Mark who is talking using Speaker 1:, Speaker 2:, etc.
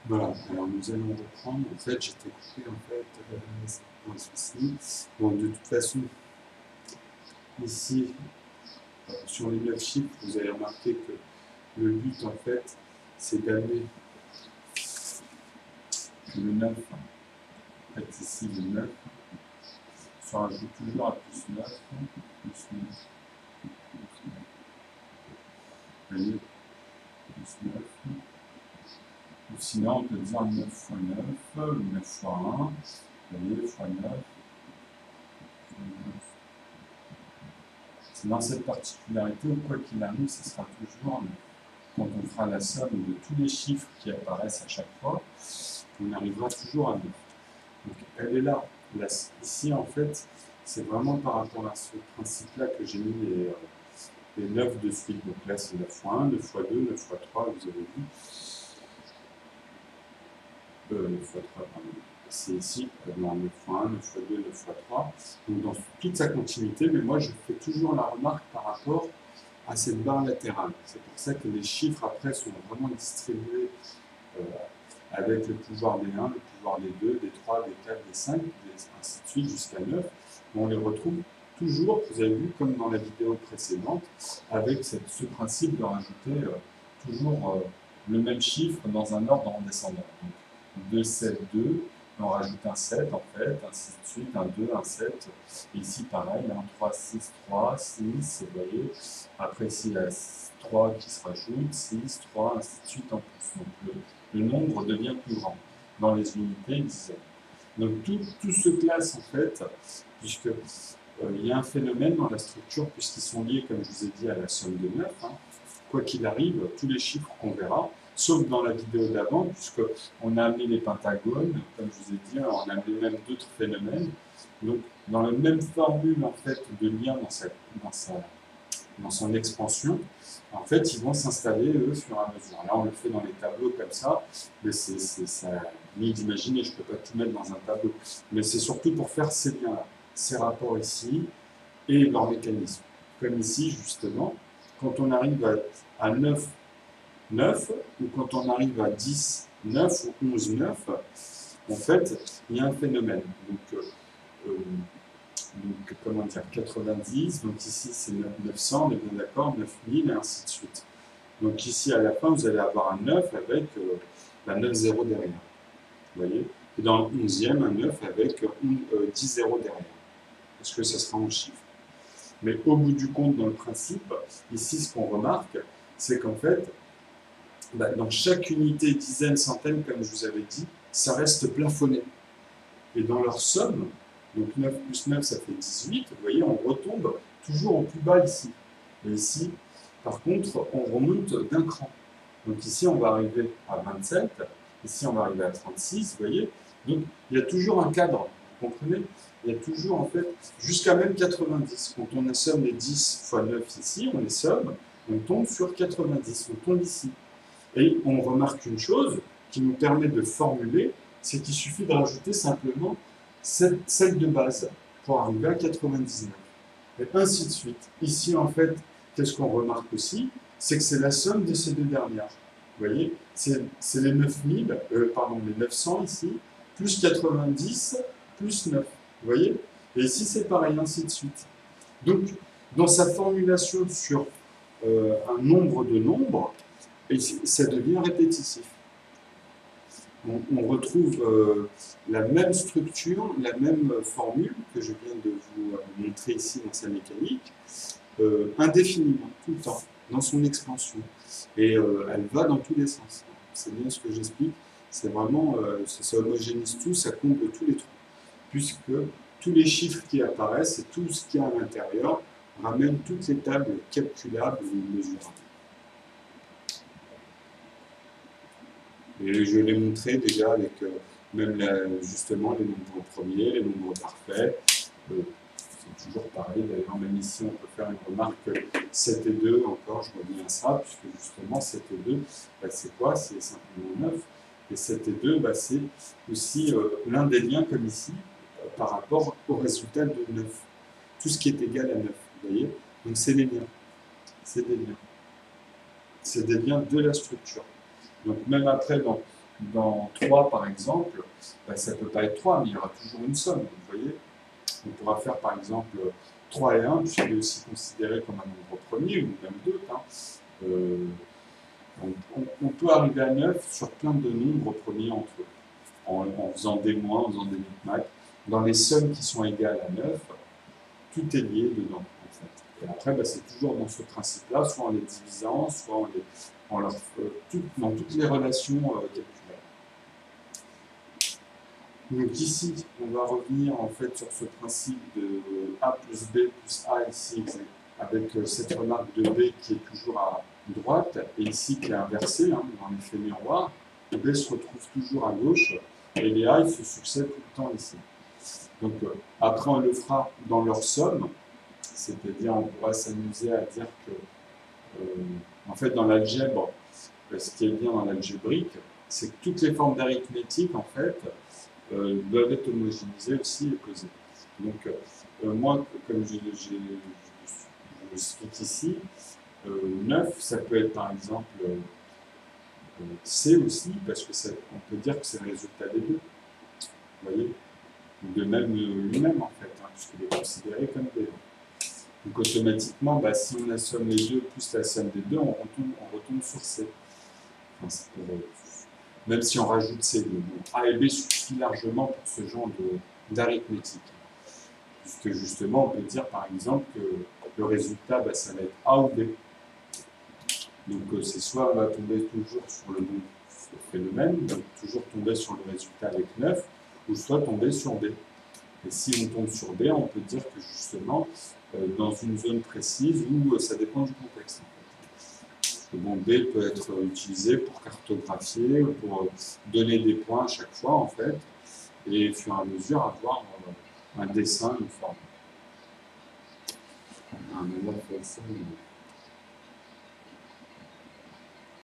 Speaker 1: Voilà, alors nous allons reprendre. En fait, j'étais coupé en fait, c'est pas un souci. Bon, de toute façon, ici, sur les 9 chiffres, vous avez remarqué que le but en fait, c'est d'amener le 9, en fait ici le 9, se rajoute toujours à plus 9, plus 9, plus 9. Vous voyez, plus 9. Ou sinon, on peut dire 9 fois 9, ou 9 fois 1, vous voyez, fois 9. C'est dans cette particularité où, quoi qu'il arrive, ce sera toujours, quand on fera la somme de tous les chiffres qui apparaissent à chaque fois, on arrivera toujours à 9. Donc elle est là. Ici, en fait, c'est vraiment par rapport à ce principe-là que j'ai mis les 9 de suite. Donc là, c'est 9 fois 1, 9 fois 2, 9 fois 3, vous avez vu. 9 fois 3, pardon. C'est ici, dans 9 fois 1, 9 fois 2, 9 fois 3. Donc dans toute sa continuité, mais moi je fais toujours la remarque par rapport à cette barre latérale. C'est pour ça que les chiffres après sont vraiment distribués avec le pouvoir des 1, le pouvoir des 2, des 3, des 4, des 5, ainsi de suite jusqu'à 9. On les retrouve toujours, vous avez vu, comme dans la vidéo précédente, avec ce principe de rajouter toujours le même chiffre dans un ordre en descendant. Donc 2, 7, 2, on rajoute un 7 en fait, ainsi de suite, un 2, un 7, et ici pareil, 1, 3, 6, 3, 6, vous voyez, après ici il y a 3 qui se rajoute, 6, 3, ainsi de suite en plus. Donc le nombre devient plus grand dans les unités dizaines. Donc tout se classe en fait, puisque il y a un phénomène dans la structure, puisqu'ils sont liés, comme je vous ai dit, à la somme de 9. Hein. Quoi qu'il arrive, tous les chiffres qu'on verra, sauf dans la vidéo d'avant, puisqu'on a amené les pentagones, comme je vous ai dit, on a amené même d'autres phénomènes. Donc, dans la même formule en fait, de lien dans son expansion, en fait, ils vont s'installer, eux, au fur et à mesure. Là, on le fait dans les tableaux comme ça, mais c'est ça, ni d'imaginer, je ne peux pas tout mettre dans un tableau. Mais c'est surtout pour faire ces liens-là, ces rapports ici, et leur mécanisme. Comme ici, justement, quand on arrive à 9, 9, ou quand on arrive à 10, 9, ou 11, 9, en fait, il y a un phénomène. Donc, comment dire, 90, donc ici c'est 900, on est bien d'accord, 9000 et ainsi de suite. Donc ici à la fin vous allez avoir un 9 avec 9 zéros derrière, vous voyez. Et dans le 11e, un 9 avec 10 zéros derrière, parce que ça sera en chiffres. Mais au bout du compte, dans le principe, ici ce qu'on remarque, c'est qu'en fait, dans chaque unité, dizaine, centaine, comme je vous avais dit, ça reste plafonné. Et dans leur somme, donc 9 plus 9, ça fait 18. Vous voyez, on retombe toujours au plus bas ici. Et ici, par contre, on remonte d'un cran. Donc ici, on va arriver à 27. Ici, on va arriver à 36, vous voyez. Donc, il y a toujours un cadre, vous comprenez? Il y a toujours, en fait, jusqu'à même 90. Quand on assomme les 10 fois 9 ici, on les somme, on tombe sur 90, on tombe ici. Et on remarque une chose qui nous permet de formuler, c'est qu'il suffit de rajouter simplement celle de base pour arriver à 99. Et ainsi de suite. Ici, en fait, qu'est-ce qu'on remarque aussi? C'est que c'est la somme de ces deux dernières. Vous voyez, c'est les 9000, pardon, les 900 ici, plus 90, plus 9. Vous voyez? Et ici, c'est pareil, ainsi de suite. Donc, dans sa formulation sur un nombre de nombres, ça devient répétitif. On retrouve la même structure, la même formule que je viens de vous montrer ici dans sa mécanique, indéfiniment, tout le temps, dans son expansion. Et elle va dans tous les sens. C'est bien ce que j'explique. C'est vraiment, ça homogénise tout, ça comble tous les trous. Puisque tous les chiffres qui apparaissent et tout ce qu'il y a à l'intérieur ramènent toutes les tables calculables ou mesurables. Et je l'ai montré déjà avec même justement les nombres premiers, les nombres parfaits. C'est toujours pareil, d'ailleurs même ici on peut faire une remarque 7 et 2, encore je reviens à ça, puisque justement 7 et 2, c'est quoi? C'est simplement 9. Et 7 et 2, c'est aussi l'un des liens comme ici, par rapport au résultat de 9. Tout ce qui est égal à 9, vous voyez? Donc c'est des liens. C'est des liens. C'est des liens de la structure. Donc même après, dans 3 par exemple, ben, ça ne peut pas être 3, mais il y aura toujours une somme. Vous voyez, on pourra faire par exemple 3 et 1, puisqu'il est aussi considéré comme un nombre premier, ou même 2. Hein. On peut arriver à 9 sur plein de nombres premiers entre eux, en faisant des moins, en faisant des micmacs. Dans les sommes qui sont égales à 9, tout est lié dedans, en fait. Et après, bah, c'est toujours dans ce principe-là, soit en les divisant, soit en leur, dans toutes les relations calculables. Donc ici, on va revenir en fait sur ce principe de A plus B plus A ici, avec cette remarque de B qui est toujours à droite, et ici qui est inversée, hein, dans l'effet miroir. B se retrouve toujours à gauche, et les A ils se succèdent tout le temps ici. Donc après on le fera dans leur somme, c'est-à-dire on pourra s'amuser à dire que, en fait dans l'algèbre, ce qui est bien dans l'algébrique, c'est que toutes les formes d'arithmétique, en fait, doivent être homogénéisées aussi et posées. Donc moi, comme je l'explique ici, 9, ça peut être par exemple C aussi, parce que on peut dire que c'est le résultat des deux. Vous voyez? De même lui-même en fait, hein, puisqu'il est considéré comme B. Donc automatiquement, bah, si on assomme les deux plus la somme des deux, on retombe sur C. Enfin, même si on rajoute C2. Donc A et B suffit largement pour ce genre d'arithmétique. Puisque justement, on peut dire par exemple que le résultat, bah, ça va être A ou B. Donc c'est soit on va tomber toujours sur le même phénomène, donc toujours tomber sur le résultat avec 9, ou soit tomber sur B. Et si on tombe sur B, on peut dire que justement, dans une zone précise où ça dépend du contexte. Bon, B peut être utilisé pour cartographier, pour donner des points à chaque fois, en fait, et au fur et à mesure avoir un dessin, une forme. On a fait ça.